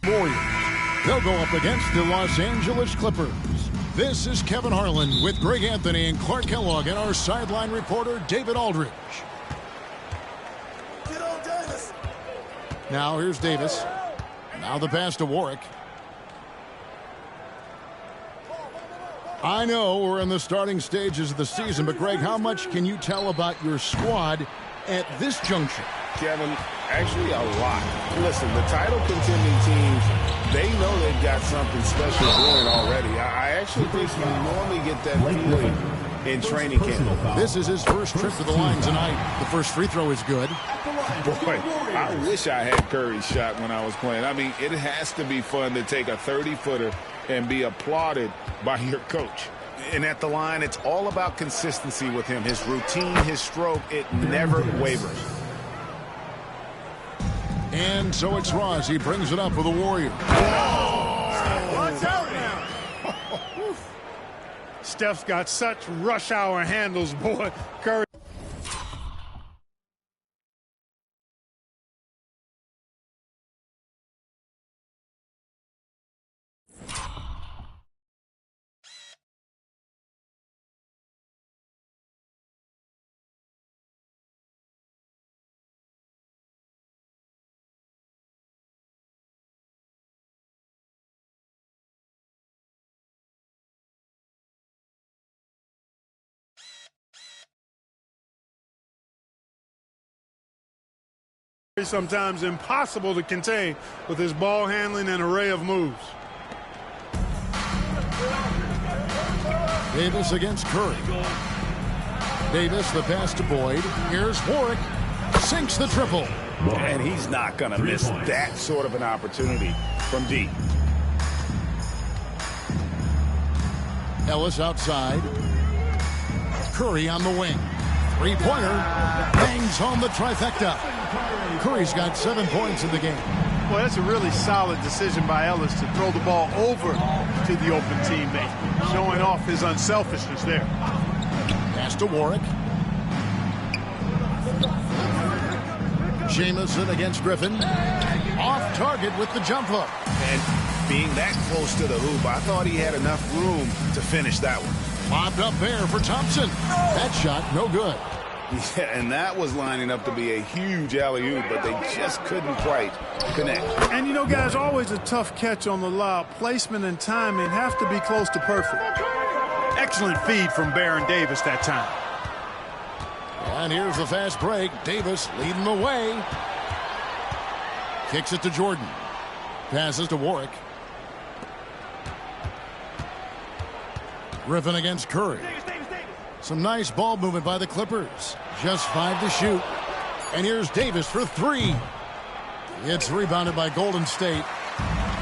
Warriors. They'll go up against the Los Angeles Clippers. This is Kevin Harlan with Greg Anthony and Clark Kellogg and our sideline reporter David Aldridge. Get on, Davis. Now here's Davis. Now the pass to Warwick. I know we're in the starting stages of the season, but Greg, how much can you tell about your squad at this juncture? Kevin, actually a lot. Listen, the title contending teams, they know they've got something special going already. I actually think you normally get that feeling in training camp. This is his first trip to the line tonight. The first free throw is good. Boy, I wish I had Curry's shot when I was playing. I mean, it has to be fun to take a 30-footer and be applauded by your coach. And at the line, it's all about consistency with him. His routine, his stroke, it never wavers. And so it's Ross. He brings it up for the Warriors. Watch out now. Steph's got such rush hour handles, boy. Curry. Sometimes impossible to contain with his ball handling and array of moves. Davis against Curry. Davis, the pass to Boyd. Here's Warwick. Sinks the triple. And he's not going to miss that sort of an opportunity from deep. Ellis outside. Curry on the wing. Three-pointer. Bangs home the trifecta. Curry's got 7 points in the game. Well, that's a really solid decision by Ellis to throw the ball over to the open teammate, showing off his unselfishness there. Pass to Warwick. Jamison against Griffin. Off target with the jump hook. And being that close to the hoop, I thought he had enough room to finish that one. Lobbed up there for Thompson. That shot, no good. Yeah, and that was lining up to be a huge alley-oop, but they just couldn't quite connect. And, you know, guys, always a tough catch on the lob. Placement and timing have to be close to perfect. Excellent feed from Baron Davis that time. And here's the fast break. Davis leading the way. Kicks it to Jordan. Passes to Warwick. Griffin against Curry. Some nice ball movement by the Clippers. Just 5 to shoot. And here's Davis for 3. It's rebounded by Golden State.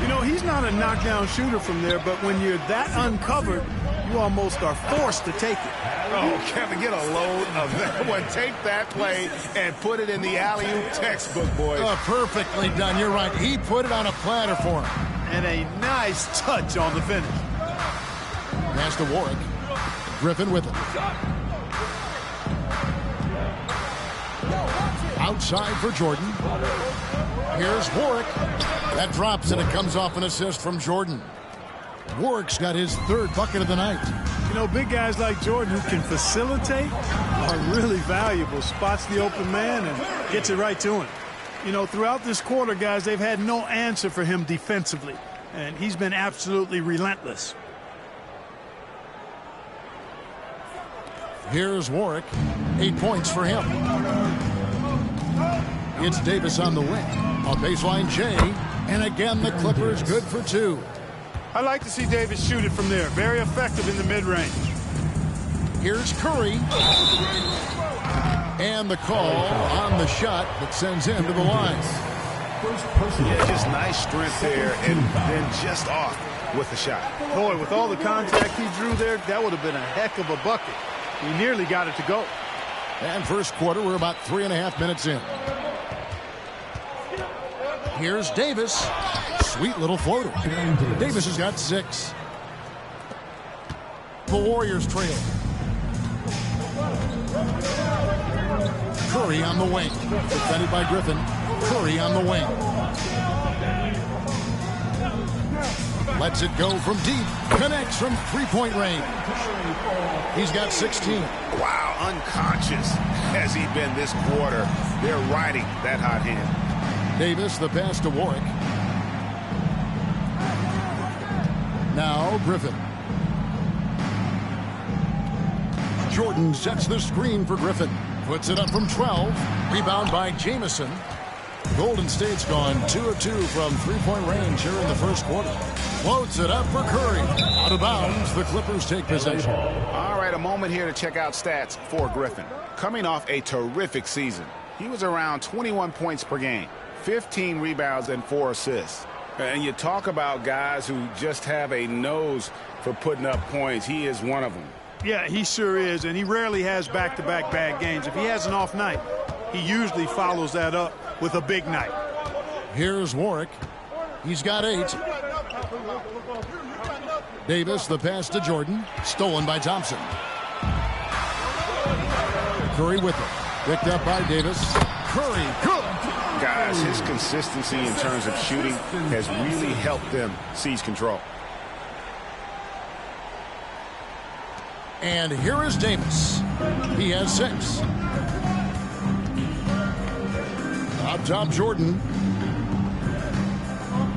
You know, he's not a knockdown shooter from there, but when you're that uncovered, you almost are forced to take it. Oh, Kevin, get a load of that one. Take that play and put it in the alley-oop textbook, boys. Oh, perfectly done. You're right. He put it on a platter for him. And a nice touch on the finish. Pass to Warwick. Griffin with it. Outside for Jordan. Here's Warwick. That drops and it comes off an assist from Jordan. Warwick's got his 3rd bucket of the night. You know, big guys like Jordan who can facilitate are really valuable. Spots the open man and gets it right to him. You know, throughout this quarter, guys, they've had no answer for him defensively. And he's been absolutely relentless. Here's Warwick. 8 points for him. It's Davis on the wing. On baseline J. And again, the Clippers good for 2. I like to see Davis shoot it from there. Very effective in the mid-range. Here's Curry. And the call on the shot that sends him to the line. Yeah, just nice strength there and then just off with the shot. Boy, with all the contact he drew there, that would have been a heck of a bucket. He nearly got it to go. And first quarter, we're about 3.5 minutes in. Here's Davis. Sweet little floater. Davis has got 6. The Warriors trail. Curry on the wing. Defended by Griffin. Curry on the wing. Lets it go from deep. Connects from three-point range. He's got 16. Wow, unconscious has he been this quarter. They're riding that hot hand. Davis, the pass to Warwick. Now Griffin. Jordan sets the screen for Griffin. Puts it up from 12. Rebound by Jamison. Golden State's gone 2 of 2 from three-point range here in the first quarter. Floats it up for Curry. Out of bounds, the Clippers take possession. All right, a moment here to check out stats for Griffin. Coming off a terrific season, he was around 21 points per game, 15 rebounds, and 4 assists. And you talk about guys who just have a nose for putting up points. He is one of them. Yeah, he sure is, and he rarely has back-to-back bad games. If he has an off night, he usually follows that up with a big night. Here's Warwick. He's got 8. Davis, the pass to Jordan. Stolen by Thompson. Curry with it. Picked up by Davis. Curry, good. Guys, his consistency in terms of shooting has really helped them seize control. And here is Davis. He has 6. Up top, Jordan.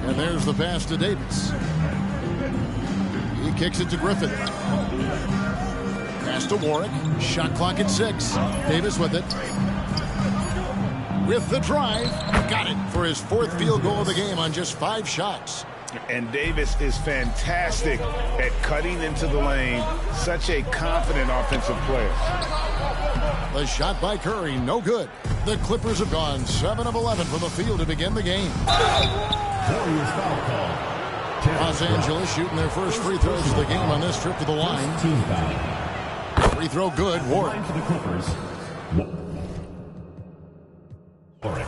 And there's the pass to Davis. He kicks it to Griffin. Pass to Warwick. Shot clock at 6. Davis with it. With the drive. Got it for his 4th field goal of the game on just 5 shots. And Davis is fantastic at cutting into the lane. Such a confident offensive player. The shot by Curry, no good. The Clippers have gone 7 of 11 from the field to begin the game. Los Angeles shooting their first free throws of the game on this trip to the line. Free throw good. Warwick. For the Clippers. Warwick.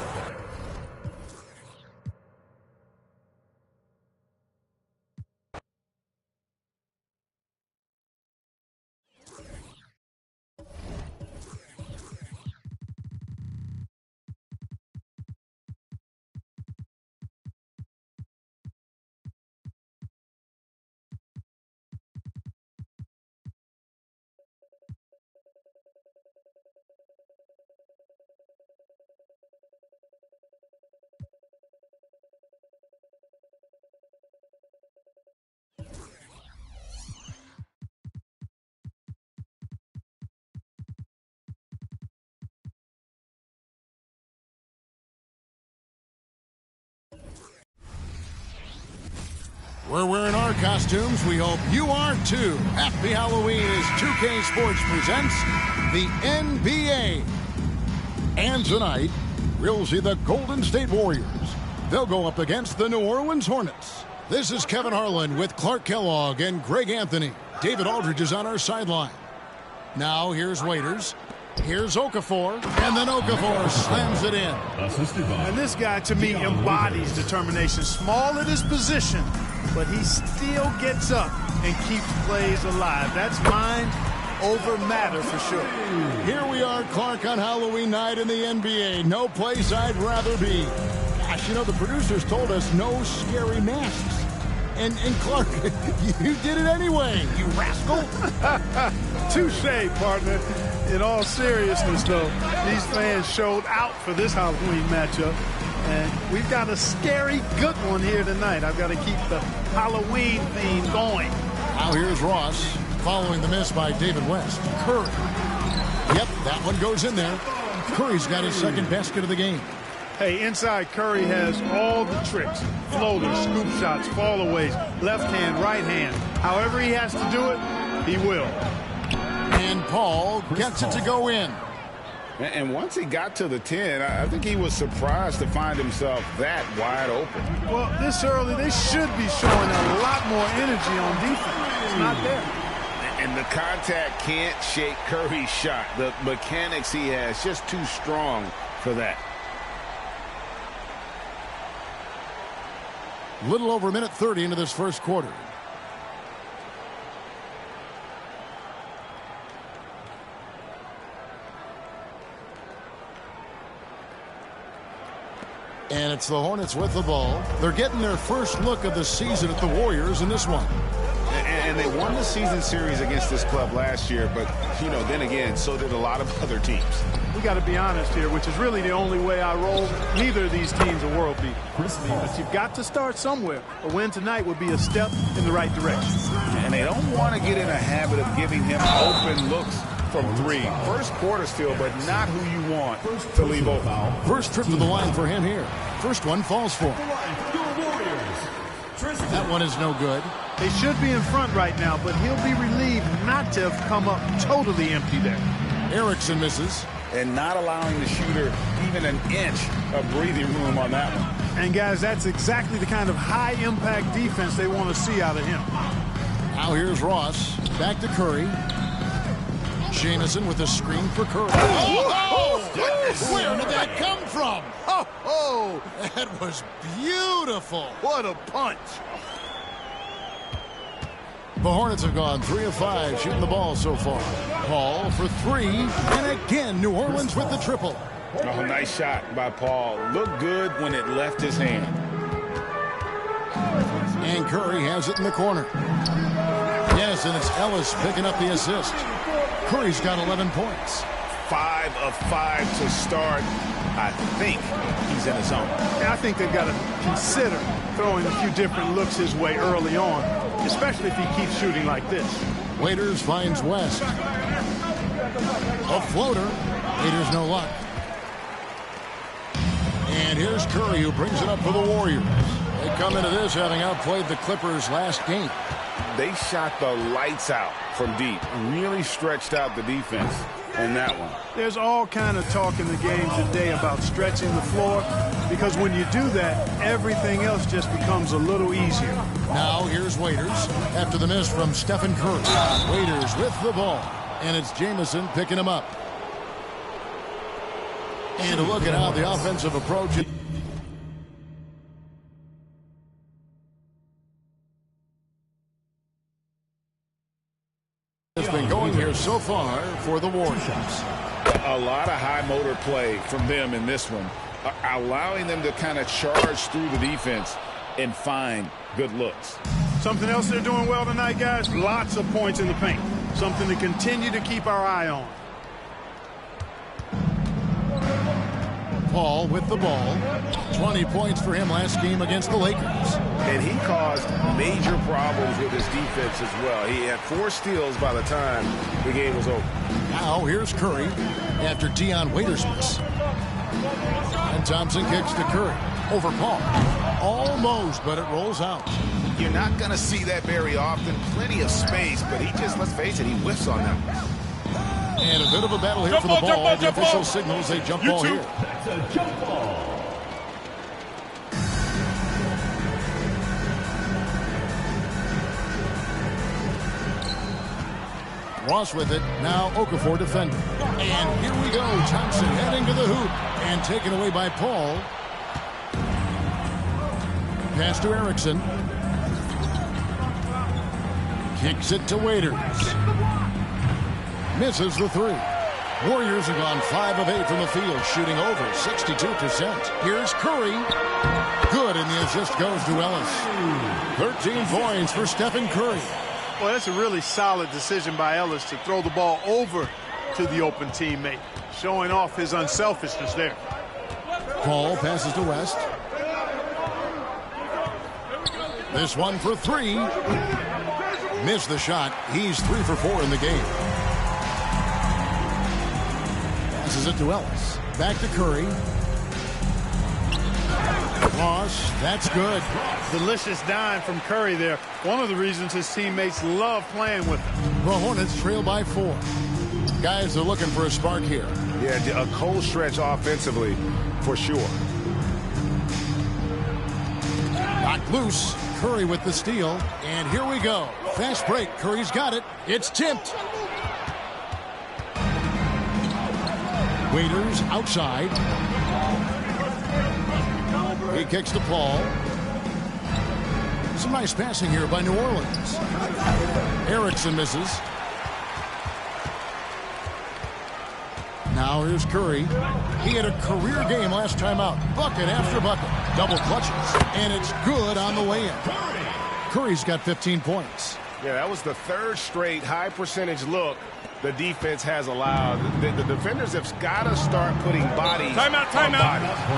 We're wearing our costumes. We hope you are too. Happy Halloween as 2K Sports presents the NBA. And tonight, we'll see the Golden State Warriors. They'll go up against the New Orleans Hornets. This is Kevin Harlan with Clark Kellogg and Greg Anthony. David Aldridge is on our sideline. Now here's Waiters. Here's Okafor, and then Okafor slams it in. And this guy, to me, embodies determination. Small at his position, but he still gets up and keeps plays alive. That's mind over matter for sure. Here we are, Clark, on Halloween night in the NBA. No place I'd rather be. Gosh, you know, the producers told us no scary masks. And Clark, you did it anyway, you rascal. Touche, partner. In all seriousness, though, these fans showed out for this Halloween matchup. And we've got a scary good one here tonight. I've got to keep the Halloween theme going. Now here's Ross, following the miss by David West. Curry. Yep, that one goes in there. Curry's got his second basket of the game. Hey, inside Curry has all the tricks. Floaters, scoop shots, fallaways, left hand, right hand. However he has to do it, he will. And Paul gets it to go in. And once he got to the 10, I think he was surprised to find himself that wide open. Well, this early, they should be showing a lot more energy on defense. It's not there. And the contact can't shake Curry's shot. The mechanics he has just too strong for that. Little over a minute 30 into this first quarter. And it's the Hornets with the ball. They're getting their first look of the season at the Warriors in this one. And they won the season series against this club last year, but, you know, then again, so did a lot of other teams. We got to be honest here, which is really the only way I roll. Neither of these teams are world beat. But you've got to start somewhere. A win tonight would be a step in the right direction. And they don't want to get in a habit of giving him open looks from three. First quarter still, but not who you want to leave open. First trip to the line for him here. First one falls for him. That one is no good. They should be in front right now, but he'll be relieved not to have come up totally empty there. Erickson misses. And not allowing the shooter even an inch of breathing room on that one. And, guys, that's exactly the kind of high-impact defense they want to see out of him. Now here's Ross. Back to Curry. Jamison with a screen for Curry. Where did that come from? That was beautiful. What a punch. The Hornets have gone 3 of 5 shooting the ball so far. Paul for 3, and again New Orleans with the triple. Oh, nice shot by Paul. Looked good when it left his hand. And Curry has it in the corner. Yes, and it's Ellis picking up the assist. Curry's got 11 points. 5 of 5 to start. I think he's in his zone. Yeah, I think they've got to consider throwing a few different looks his way early on, especially if he keeps shooting like this. Waiters finds West. A floater. Waiters no luck. And here's Curry, who brings it up for the Warriors. They come into this having outplayed the Clippers last game. They shot the lights out from deep. Really stretched out the defense in that one. There's all kind of talk in the game today about stretching the floor, because when you do that, everything else just becomes a little easier. Now here's Waiters after the miss from Stephan Curry. Waiters with the ball, and it's Jamison picking him up. And look at how the offensive approach. It's been going here so far for the Warriors. A lot of high motor play from them in this one, allowing them to kind of charge through the defense and find good looks. Something else they're doing well tonight, guys, lots of points in the paint. Something to continue to keep our eye on. Paul with the ball. 20 points for him last game against the Lakers. And he caused major problems with his defense as well. He had 4 steals by the time the game was over. Now here's Curry after Dion Waiters miss. And Thompson kicks to Curry. Over Paul. Almost, but it rolls out. You're not going to see that very often. Plenty of space, but he just, let's face it, he whiffs on them. And a bit of a battle here for the ball. The official signals a jump ball here. That's a jump ball. Ross with it. Now Okafor defending. And here we go. Thompson heading to the hoop. And taken away by Paul. Pass to Erickson. Kicks it to Waiters. Misses the 3. Warriors have gone 5 of 8 from the field, shooting over 62%. Here's Curry. Good, and the assist goes to Ellis. 13 points for Stephan Curry. Well, that's a really solid decision by Ellis to throw the ball over to the open teammate, showing off his unselfishness there. Paul passes to West. This one for 3. Missed the shot. He's 3 for 4 in the game. Passes it to Ellis. Back to Curry. Ross, that's good. Delicious dime from Curry there. One of the reasons his teammates love playing with him. The Hornets trail by 4. Guys are looking for a spark here. Yeah, a cold stretch offensively for sure. Knocked loose. Curry with the steal. And here we go. Fast break. Curry's got it. It's tipped. Waiters outside. He kicks to Paul. Some nice passing here by New Orleans. Erickson misses. Now here's Curry. He had a career game last time out. Bucket after bucket. Double clutches. And it's good on the way in. Curry's got 15 points. Yeah, that was the third straight high percentage look the defense has allowed. The defenders have got to start putting bodies Timeout.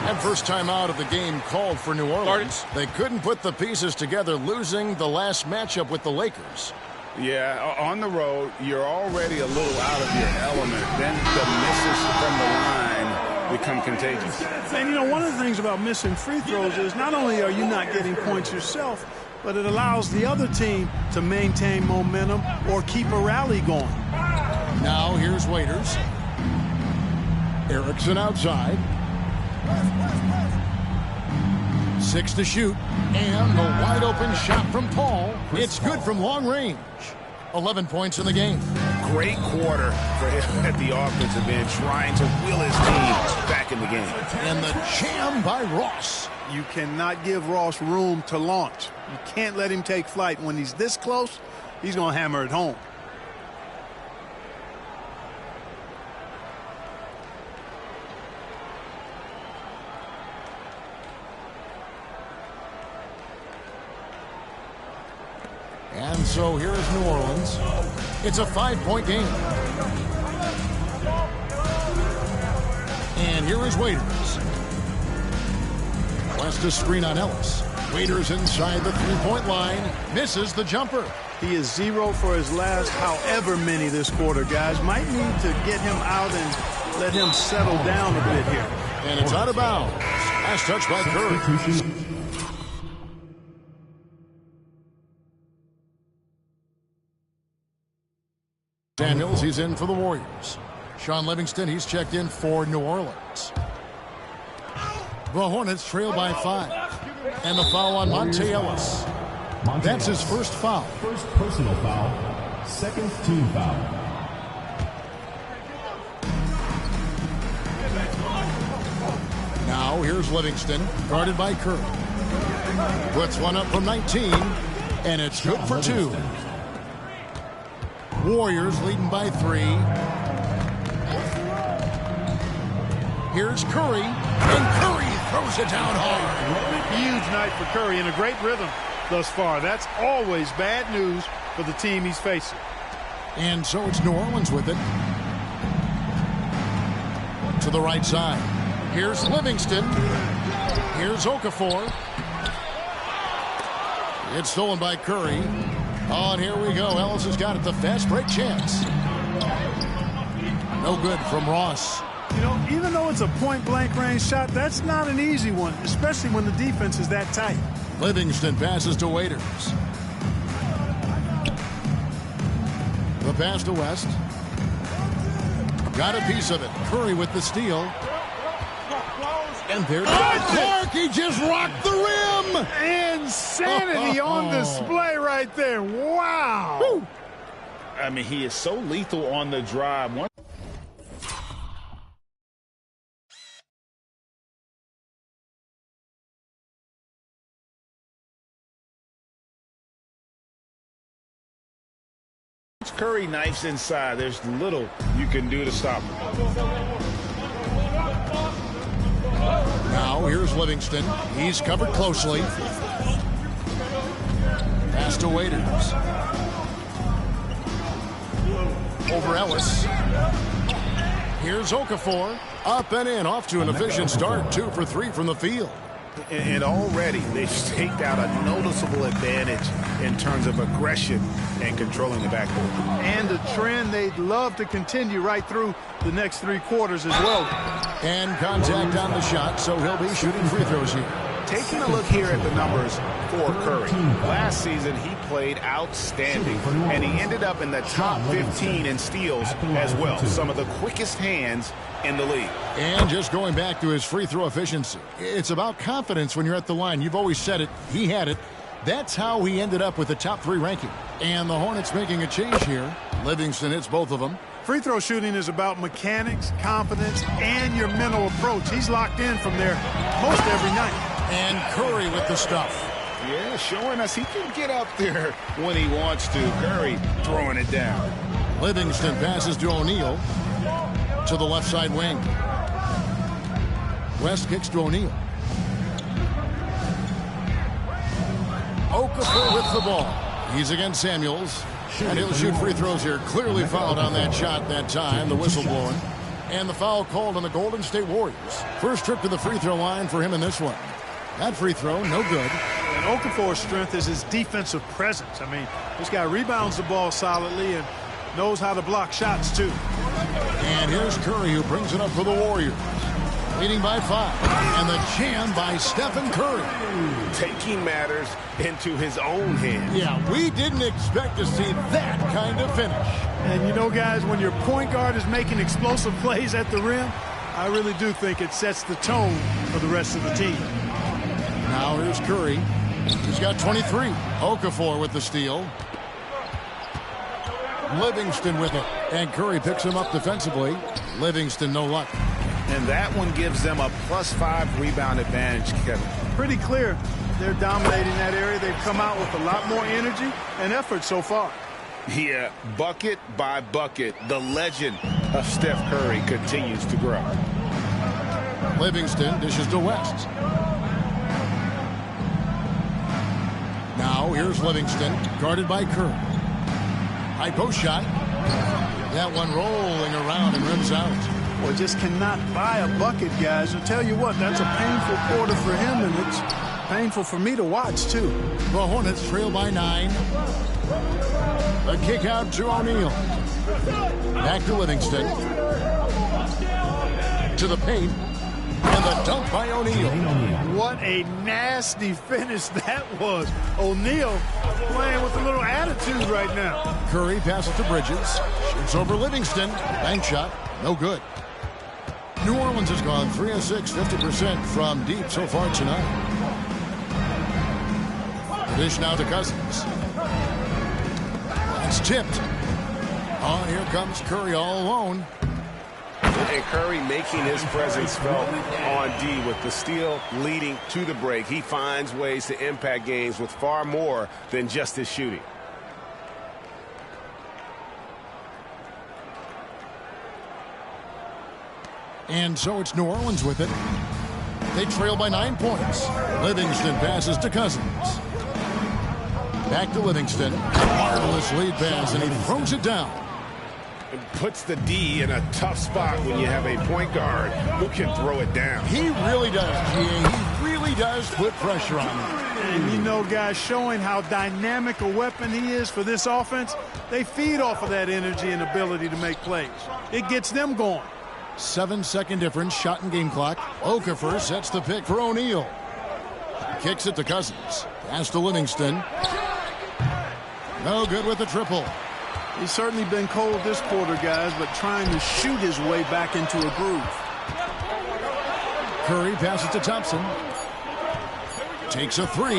And first timeout of the game called for New Orleans. They couldn't put the pieces together, losing the last matchup with the Lakers. Yeah, on the road, you're already a little out of your element. Then the misses from the line become contagious. And, you know, one of the things about missing free throws is not only are you not getting points yourself, but it allows the other team to maintain momentum or keep a rally going. Now here's Waiters. Erickson outside. 6 to shoot. And the wide open shot from Paul. It's good from long range. 11 points in the game. Great quarter for him at the offensive end, trying to will his team back in the game. And the jam by Ross. You cannot give Ross room to launch. You can't let him take flight. When he's this close, he's going to hammer it home. And so here is New Orleans. It's a 5-point game. And here is Waiters. West to screen on Ellis. Waiters inside the three-point line. Misses the jumper. He is 0 for his last however many this quarter, guys. Might need to get him out and let him settle down a bit here. And it's out of bounds. Last touch by Curry. Daniels, he's in for the Warriors. Sean Livingston, he's checked in for New Orleans. The Hornets trail by 5. And the foul on Monte Ellis. That's his first foul. First personal foul. Second team foul. Now here's Livingston, guarded by Curry. Puts one up from 19, and it's good for 2. Warriors leading by 3. Here's Curry, and Curry throws it down hard. Huge night for Curry and a great rhythm thus far. That's always bad news for the team he's facing. And so it's New Orleans with it. To the right side. Here's Livingston. Here's Okafor. It's stolen by Curry. Oh, and here we go. Ellis has got it. The fast break chance. No good from Ross. You know, even though it's a point-blank range shot, that's not an easy one, especially when the defense is that tight. Livingston passes to Waiters. The pass to West. Got a piece of it. Curry with the steal. And there's Clark. He just rocked the rim. Insanity on display right there. Wow. Woo. I mean, he is so lethal on the drive. Curry knifes inside. There's little you can do to stop him. Now here's Livingston. He's covered closely. Pass to Waiters. Over Ellis. Here's Okafor. Up and in. Off to an efficient start. 2 for 3 from the field. And already they've staked out a noticeable advantage in terms of aggression and controlling the backcourt. And a trend they'd love to continue right through the next 3 quarters as well. And contact on the shot, so he'll be shooting free throws here. Taking a look here at the numbers for Curry. Last season, he played outstanding, and he ended up in the top 15 in steals as well. Some of the quickest hands in the league. And just going back to his free throw efficiency, it's about confidence when you're at the line. You've always said it. He had it. That's how he ended up with the top 3 ranking. And the Hornets making a change here. Livingston hits both of them. Free throw shooting is about mechanics, confidence, and your mental approach. He's locked in from there most every night. And Curry with the stuff. Yeah, showing us he can get up there when he wants to. Curry throwing it down. Livingston passes to O'Neal. to the left side wing. West kicks to O'Neal. Okafor with the ball. He's against Samuels. And he'll shoot free throws here. Clearly fouled on that shot that time. The whistle blowing. And the foul called on the Golden State Warriors. First trip to the free throw line for him in this one. That free throw, no good. And Okafor's strength is his defensive presence. I mean, this guy rebounds the ball solidly and knows how to block shots, too. And here's Curry, who brings it up for the Warriors. Leading by 5. And the jam by Stephan Curry. Taking matters into his own hands. Yeah, we didn't expect to see that kind of finish. And you know, guys, when your point guard is making explosive plays at the rim, I really do think it sets the tone for the rest of the team. Now here's Curry. He's got 23. Okafor with the steal. Livingston with it. And Curry picks him up defensively. Livingston, no luck. And that one gives them a +5 rebound advantage, Kevin. Pretty clear. They're dominating that area. They've come out with a lot more energy and effort so far. Yeah, bucket by bucket, the legend of Steph Curry continues to grow. Livingston dishes to West. Now here's Livingston, guarded by Curry. High post shot. That one rolling around and rims out. Well, just cannot buy a bucket, guys. I'll tell you what, that's a painful quarter for him, and it's painful for me to watch, too. The Hornets trail by 9. A kick out to O'Neal. Back to Livingston. To the paint. And the dunk by O'Neal. What a nasty finish that was. O'Neal playing with a little attitude right now. Curry passes to Bridges. Shoots over Livingston. Bank shot. No good. New Orleans has gone 3 of 6, 50% from deep so far tonight. Dish now to Cousins. It's tipped. Oh, here comes Curry all alone. And Curry making his presence felt on D with the steal leading to the break. He finds ways to impact games with far more than just his shooting. And so it's New Orleans with it. They trail by 9 points. Livingston passes to Cousins. Back to Livingston. Marvelous lead pass, and he throws it down. It puts the D in a tough spot when you have a point guard who can throw it down. He really does, G.A. He really does put pressure on him. And you know, guys, showing how dynamic a weapon he is for this offense, they feed off of that energy and ability to make plays. It gets them going. 7-second difference, shot and game clock. Okafor sets the pick for O'Neal. Kicks it to Cousins. Pass to Livingston. No good with the triple. He's certainly been cold this quarter, guys, but trying to shoot his way back into a groove. Curry passes to Thompson. Takes a 3.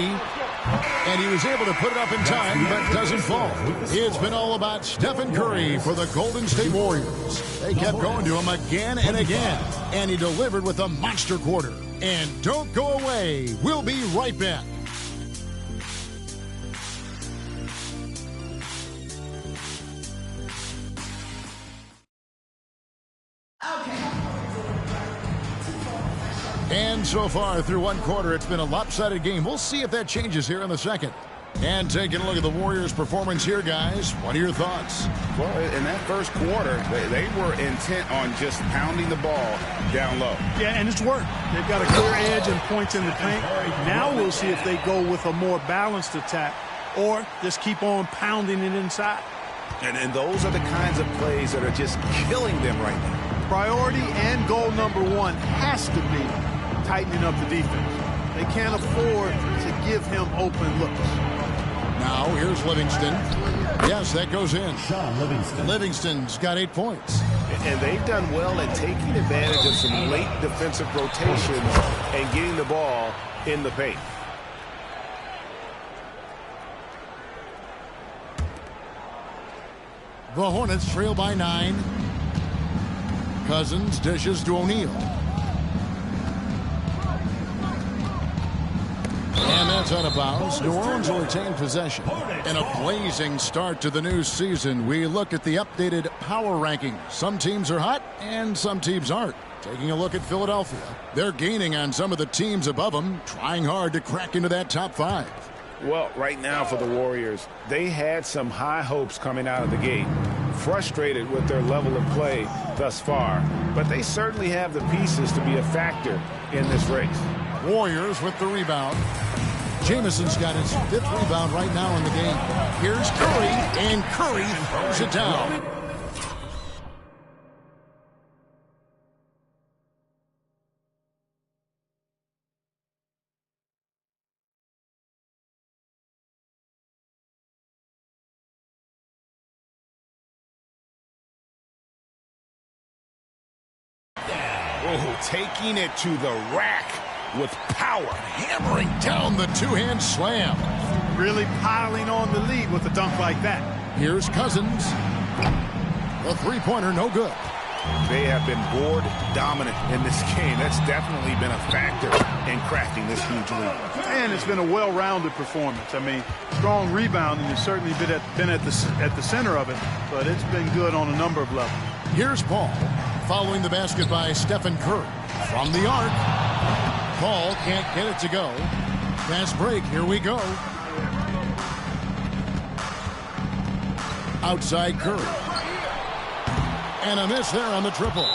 And he was able to put it up in time, but doesn't fall. It's been all about Stephan Curry for the Golden State Warriors. They kept going to him again and again, and he delivered with a monster quarter. And don't go away. We'll be right back. And so far through one quarter, it's been a lopsided game. We'll see if that changes here in the second. And taking a look at the Warriors' performance here, guys. What are your thoughts? Well, in that first quarter, they were intent on just pounding the ball down low. Yeah, and it's worked. They've got a clear edge and points in the paint. Now we'll see if they go with a more balanced attack or just keep on pounding it inside. And those are the kinds of plays that are just killing them right now. Priority and goal number 1 has to be tightening up the defense. They can't afford to give him open looks. Now here's Livingston. Yes, that goes in. Livingston. Livingston's got 8 points. And they've done well at taking advantage of some late defensive rotations and getting the ball in the paint. The Hornets trail by 9. Cousins dishes to O'Neal. And that's It's out of bounds. New Orleans will retain possession. In a blazing start to the new season, we look at the updated power rankings. Some teams are hot and some teams aren't. Taking a look at Philadelphia, they're gaining on some of the teams above them, trying hard to crack into that top 5. Well, right now for the Warriors, they had some high hopes coming out of the gate. Frustrated with their level of play thus far, but they certainly have the pieces to be a factor in this race. Warriors with the rebound. Jamison's got his 5th rebound right now in the game. Here's Curry, and Curry throws it down. Oh, taking it to the rack with power. Hammering down the two-hand slam. Really piling on the lead with a dunk like that. Here's Cousins. The three-pointer, no good. They have been board dominant in this game. That's definitely been a factor in cracking this huge lead. And it's been a well-rounded performance. I mean, strong rebounding has certainly been at the center of it, but it's been good on a number of levels. Here's Paul, following the basket by Stephan Curry. From the arc, Paul can't get it to go. Fast break, here we go. Outside Curry. And a miss there on the triple.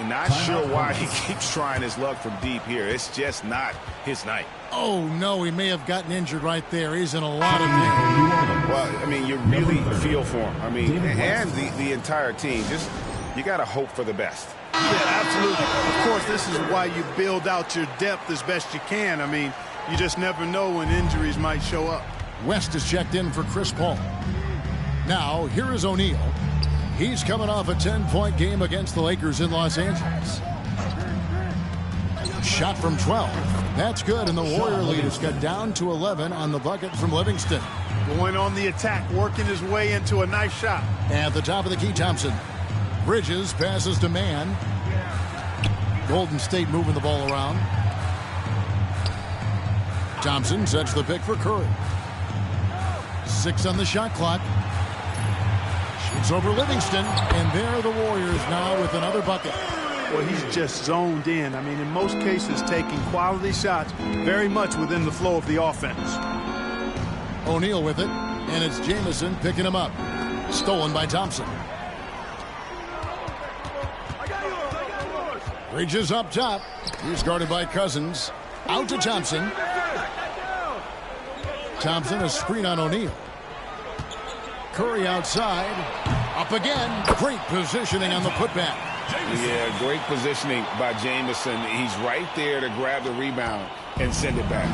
Not sure why he keeps trying his luck from deep here. It's just not his night. Oh, no, he may have gotten injured right there. He's in a lot of pain. Well, I mean, you really feel for him. I mean, and the entire team. Just, you got to hope for the best. Yeah, absolutely. Of course, this is why you build out your depth as best you can. I mean, you just never know when injuries might show up. West is checked in for Chris Paul. Now, here is O'Neal. He's coming off a 10-point game against the Lakers in Los Angeles. Shot from 12. That's good, and the Warrior lead has got down to 11 on the bucket from Livingston. Going on the attack, working his way into a nice shot. At the top of the key, Thompson. Bridges passes to Mann. Golden State moving the ball around. Thompson sets the pick for Curry. 6 on the shot clock. Shoots over Livingston, and there the Warriors now with another bucket. Well, he's just zoned in. I mean, in most cases, taking quality shots very much within the flow of the offense. O'Neal with it, and it's Jamison picking him up. Stolen by Thompson. Bridges up top. He's guarded by Cousins. Out to Thompson. Thompson, a screen on O'Neal. Curry outside. Up again. Great positioning on the putback. Yeah, great positioning by Jamison. He's right there to grab the rebound and send it back.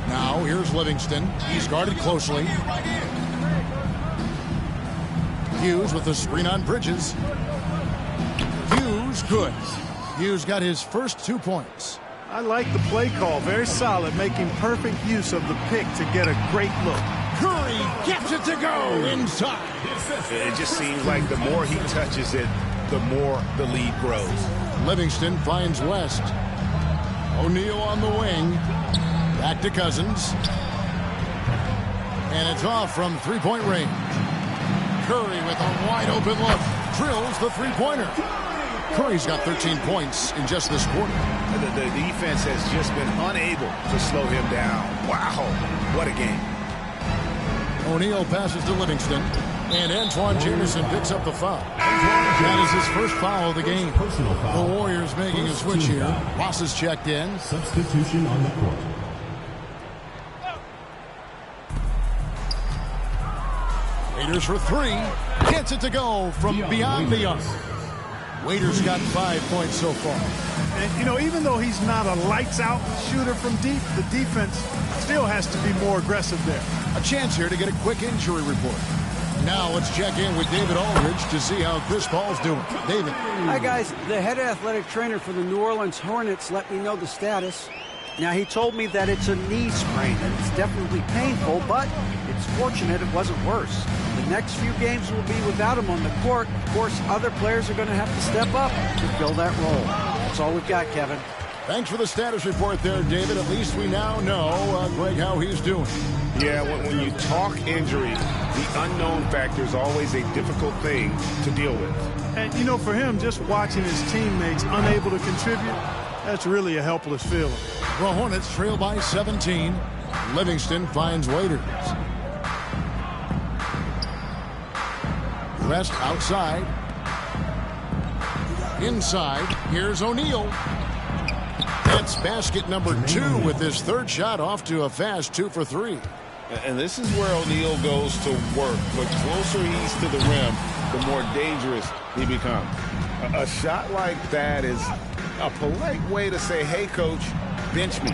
Now here's Livingston. He's guarded closely. Hughes with the screen on Bridges. Hughes good. Hughes got his first 2 points. I like the play call. Very solid, making perfect use of the pick to get a great look. Curry gets it to go inside. It just seems like the more he touches it, the more the lead grows. Livingston finds West. O'Neal on the wing. Back to Cousins. And it's off from three-point range. Curry with a wide-open look. Drills the three-pointer. Curry's got 13 points in just this quarter. The defense has just been unable to slow him down. Wow, what a game. O'Neal passes to Livingston. And Antoine Jamison picks up the foul. That is his first foul of the game. The Warriors making a switch here. Ross is checked in. Substitution on the court. Waiters for 3. Gets it to go from beyond the arc. Waiters got 5 points so far. And, you know, even though he's not a lights-out shooter from deep, the defense still has to be more aggressive there. A chance here to get a quick injury report. Now let's check in with David Aldridge to see how Chris Paul's doing. David. Hi, guys. The head athletic trainer for the New Orleans Hornets let me know the status. Now, he told me that it's a knee sprain, and it's definitely painful, but it's fortunate it wasn't worse. The next few games will be without him on the court. Of course, other players are going to have to step up to fill that role. That's all we've got, Kevin. Thanks for the status report there, David. At least we now know, Greg, how he's doing. Yeah, when you talk injury, the unknown factor is always a difficult thing to deal with. And, you know, for him, just watching his teammates unable to contribute, that's really a helpless feeling. The Hornets trail by 17. Livingston finds Waiters. West outside. Inside, here's O'Neal. That's basket number 2 with his third shot off to a fast 2 for 3. And this is where O'Neal goes to work. The closer he's to the rim, the more dangerous he becomes. A shot like that is a polite way to say, hey, coach, bench me.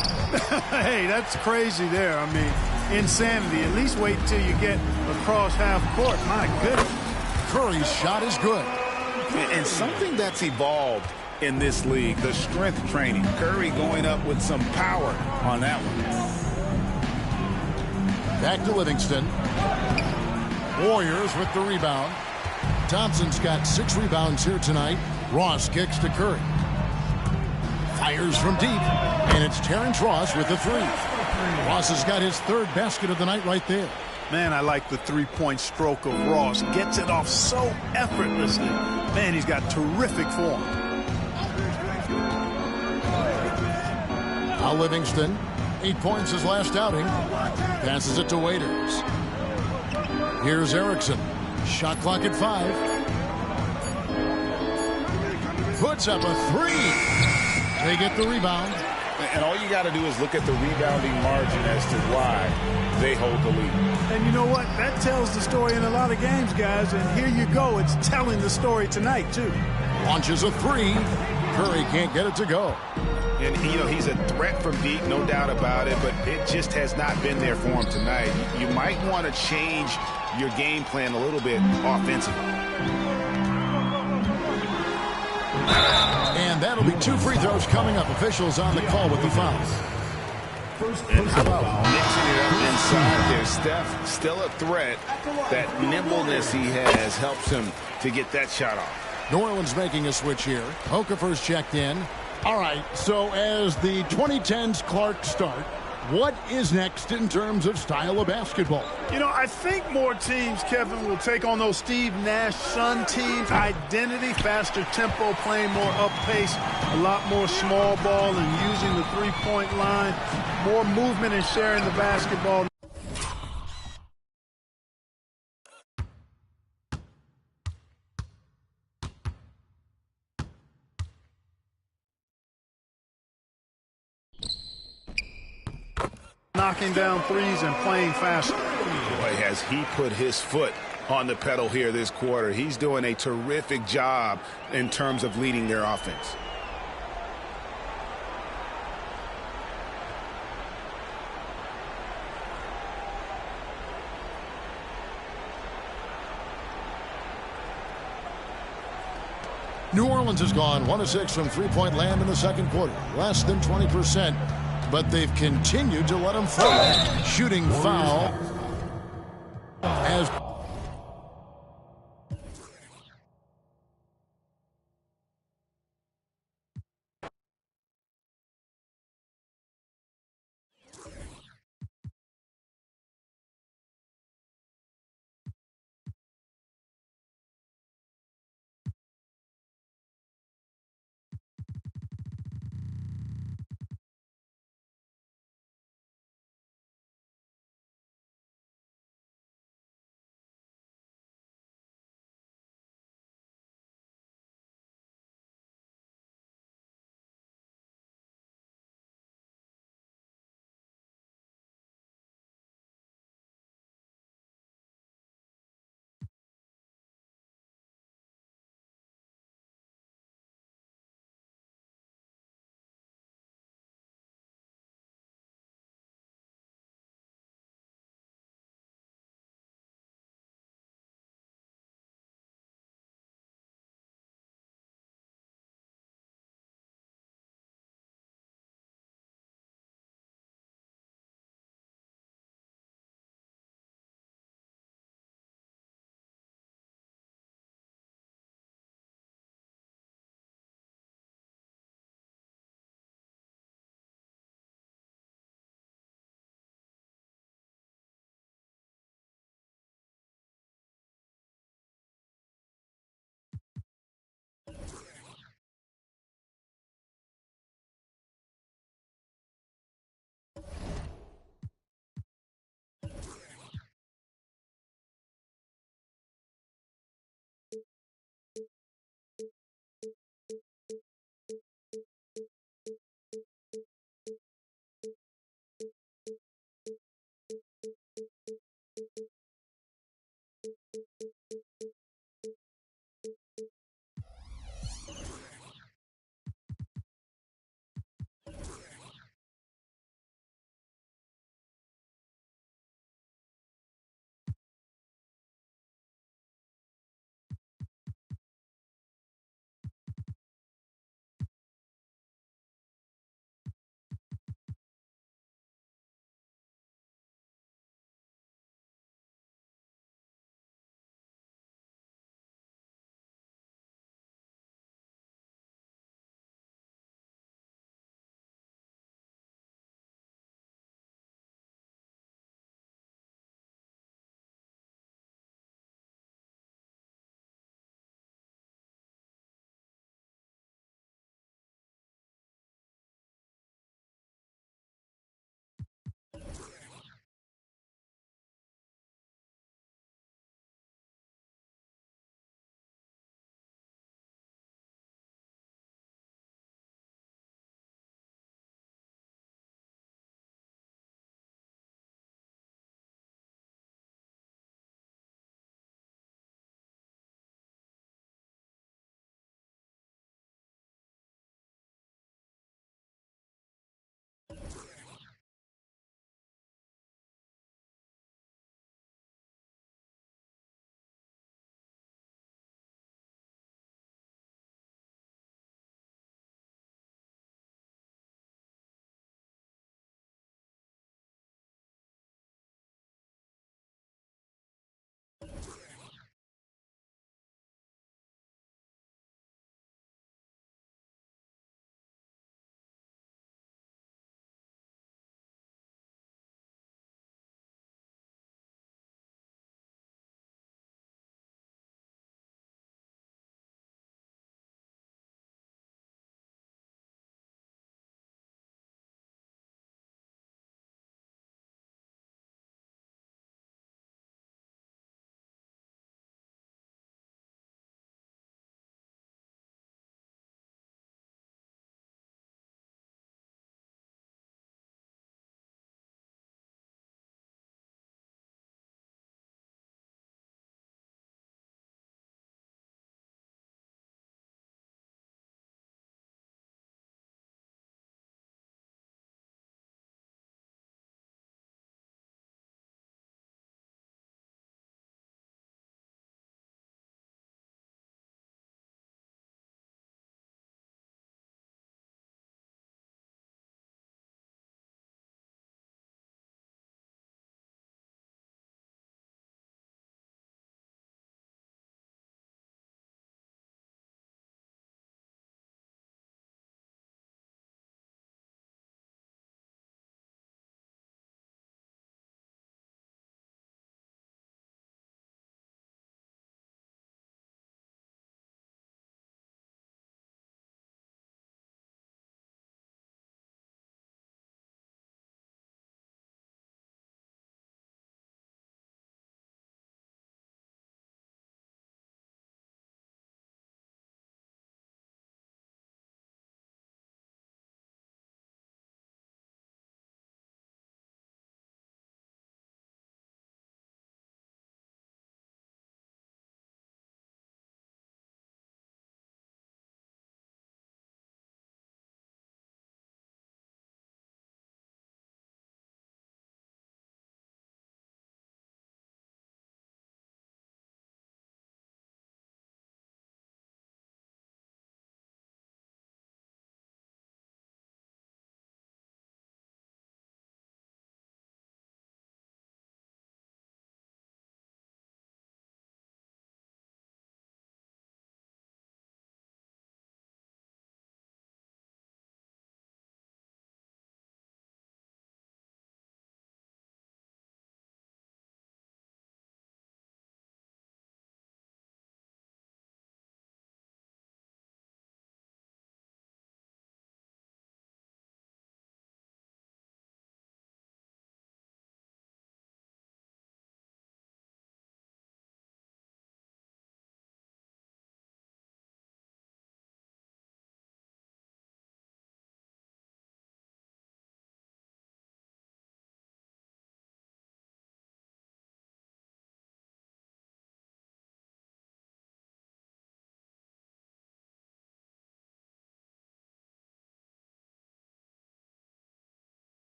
Hey, that's crazy there. I mean, insanity. At least wait until you get across half court. My goodness. Curry's shot is good. And something that's evolved in this league, the strength training. Curry going up with some power on that one. Back to Livingston. Warriors with the rebound. Thompson's got 6 rebounds here tonight. Ross kicks to Curry. Fires from deep. And it's Terrence Ross with the 3. Ross has got his 3rd basket of the night right there. Man, I like the three-point stroke of Ross. Gets it off so effortlessly. Man, he's got terrific form. Now Livingston, 8 points his last outing. Passes it to Waiters. Here's Erickson. Shot clock at 5. Puts up a 3. They get the rebound. And all you got to do is look at the rebounding margin as to why they hold the lead. And you know what? That tells the story in a lot of games, guys. And here you go. It's telling the story tonight, too. Launches a 3. Curry can't get it to go. And, you know, he's a threat from deep, no doubt about it, but it just has not been there for him tonight. You might want to change your game plan a little bit offensively. And that'll be 2 free throws coming up. Officials on the call with the foul. And how about mixing it up inside there? Steph, still a threat. That nimbleness he has helps him to get that shot off. New Orleans making a switch here. Okafor's checked in. All right, so as the 2010s Clark start, what is next in terms of style of basketball? You know, I think more teams, Kevin, will take on those Steve Nash Sun teams. Identity, faster tempo, playing more up pace, a lot more small ball and using the three-point line, more movement and sharing the basketball. Knocking down threes and playing faster. Boy, has he put his foot on the pedal here this quarter. He's doing a terrific job in terms of leading their offense. New Orleans has gone 1 of 6 from three-point land in the second quarter. Less than 20%. But they've continued to let them fall. Shooting foul as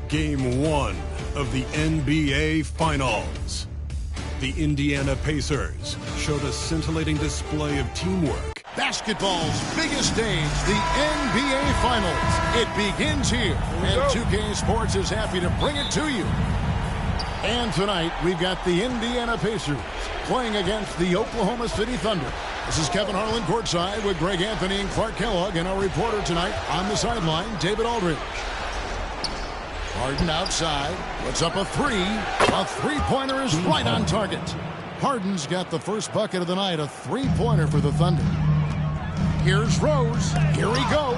Game 1 of the NBA Finals. The Indiana Pacers showed a scintillating display of teamwork. Basketball's biggest stage, the NBA Finals. It begins here, and 2K Sports is happy to bring it to you. And tonight, we've got the Indiana Pacers playing against the Oklahoma City Thunder. This is Kevin Harlan courtside with Greg Anthony and Clark Kellogg, and our reporter tonight on the sideline, David Aldridge. Harden outside, puts up a three. A three-pointer is right on target. Harden's got the first bucket of the night, a three-pointer for the Thunder. Here's Rose. Here he goes.